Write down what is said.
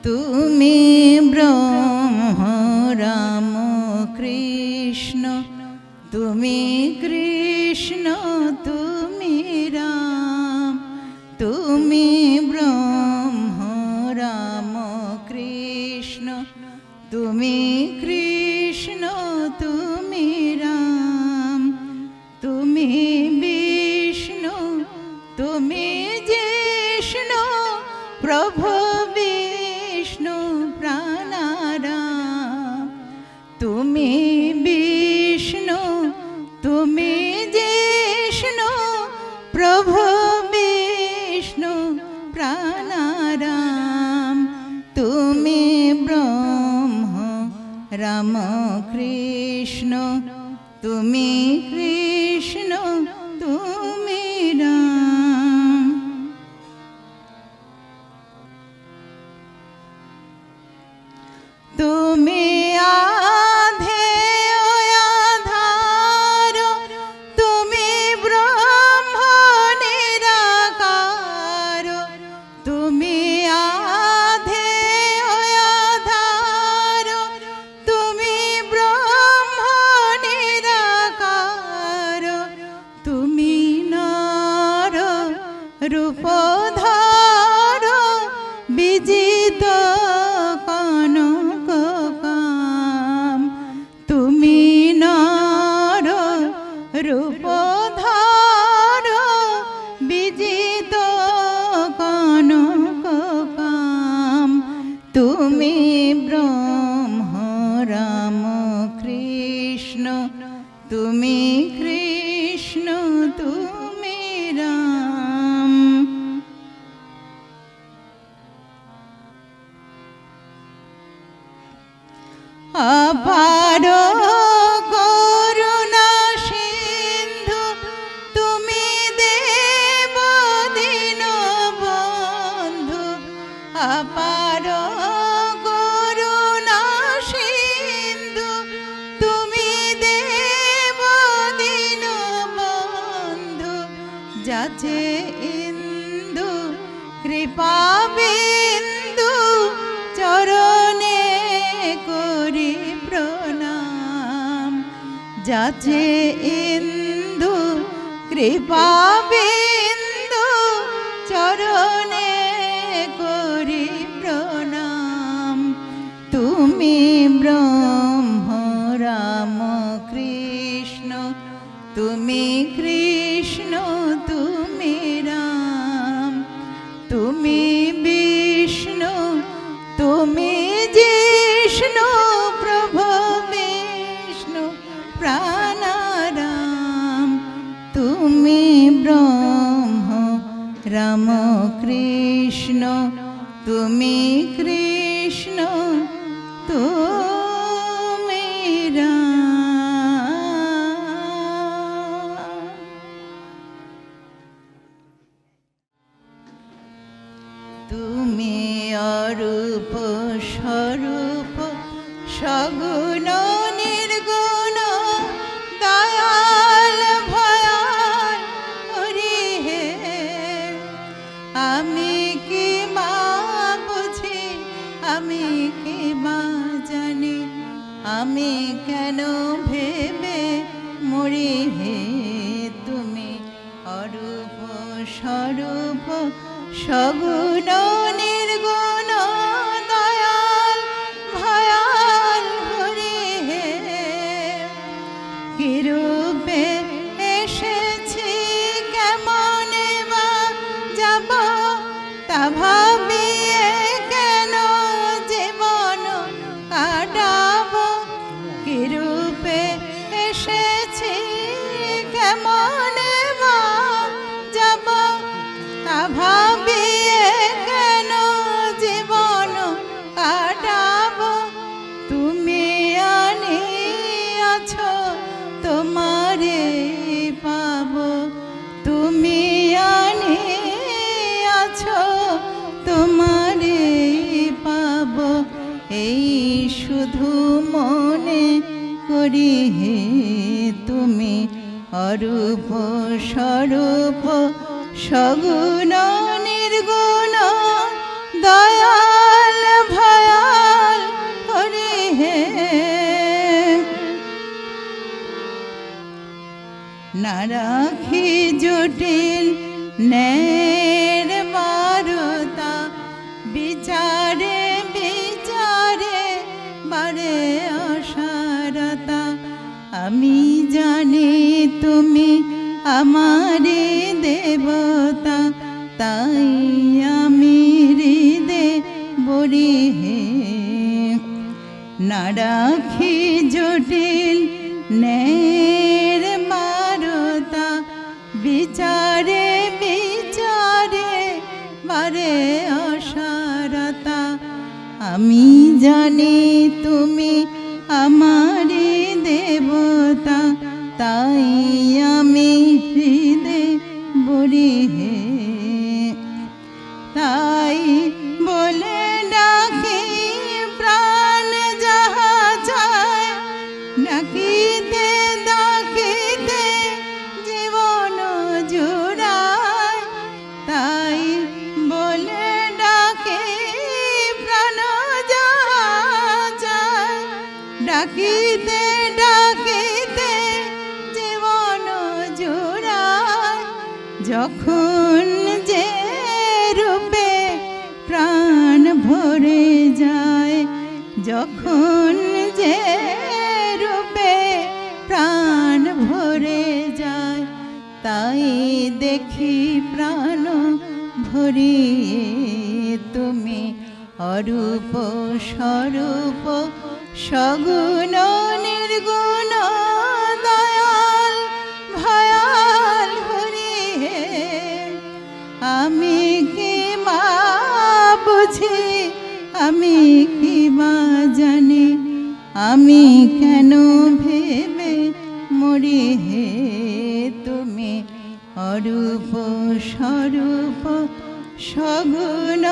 তুমি ব্রহ্ম রাম কৃষ্ণ, তুমি কৃষ্ণ তুমি রাম, তুমি ব্রহ্ম রাম কৃষ্ণ, তুমি কৃষ্ণ তুমি রাম, তুমি বিষ্ণু তুমি জিষ্ণু, প্রভু বিষ্ণু প্রাণারাম, তুমি বিষ্ণু তুমি জিষ্ণু, প্রভু বিষ্ণু প্রাণারাম, তুমি ব্রহ্ম রাম কৃষ্ণ, তুমি কৃষ্ণ তুমি রাম। তুমি আধেয় আধার, তুমি ব্রহ্ম নিরাকার, তুমি আধেয় আধার, তুমি ব্রহ্ম নিরাকার, তুমি নর রূপধর, বিজিত কনক কাম, তুমি নর রূপধর, বিজিত কনক কাম, তুমি ব্রহ্ম রাম কৃষ্ণ, তুমি কৃষ্ণ তুমি রাম। অপার করুণা সিন্ধু, তুমি দেব দীনবন্ধু, অপার করুণা সিন্ধু, তুমি দেব দীনবন্ধু, যাচে ইন্দু কৃপা বিন্দু, চরণে করি প্রণাম, যাচে ইন্দু কৃপা বিন্দু, চরণে করি প্রণাম, তুমি ব্রহ্ম রাম কৃষ্ণ, তুমি কৃষ্ণ তুমি রাম, তুমি বিষ্ণু তুমি জিষ্ণু, প্রভু বিষ্ণু প্রাণারাম, তুমি ব্রহ্ম রাম কৃষ্ণ, তুমি কৃষ্ণ তুমি রাম। তুমি অরূপ স্বরূপ, সগুণ নির্গুণ, দয়াল ভয়াল হরি হে, আমি কি মা বুঝি, আমি কি মা জানি, আমি কেন ভেবে মরি হে, তুমি অরূপ স্বরূপ, সগুণ নির্গুণ, দয়াল ভয়াল হরি হে, কিরূপে এসেছি কেমনে বা যাব, তা ভাবিয়ে কেন জীবন কাটাবো, কিরূপে এসেছি কেমনে বা যাব, তা ভাবিয়ে কেন জীবন কাটাবো, তুমি আনিয়াছ তোমারে পাবো, তুমি আনিয়াছ তোমারে পাবো, এই শুধু মনে করি হে, তুমি অরূপ স্বরূপ, সগুণ নির্গুণ, দয়াল ন্যায়ের বারতা বিচারে বিচারে বারে অসারতা। আমি জানি তুমি আমারে দেবতা, তাই আমি হৃদে বলি হে না রাখি জটিল ন্যায়ের বারতা বিচারে বিচারে বারে অসারতা। আমি জানি তুমি আমারে দেবতা, তাই আমি হৃদে বলি হে। তাই বলে ডাকি প্রাণ যাহা চায়, ডাকিতে ডাকিতে জীবন জুড়ায়। তাই বলে ডাকি প্রাণ যাহা চায়, ডাকিতে ডাকিতে জীবন জুড়ায়। যখন যে রূপে প্রাণ ভরে যায়, যখন যে রূপে প্রাণ ভরে যায়, তাই দেখি প্রাণ ভরিয়ে তুমি অরূপ স্বরূপ সগুণ নির্গুণ দয়াল ভয়াল হরি হে। আমি কি মা বুঝি, আমি কি মা জানি, আমি কেন ভেবে মরি হে। তুমি অরূপ স্বরূপ সগুণ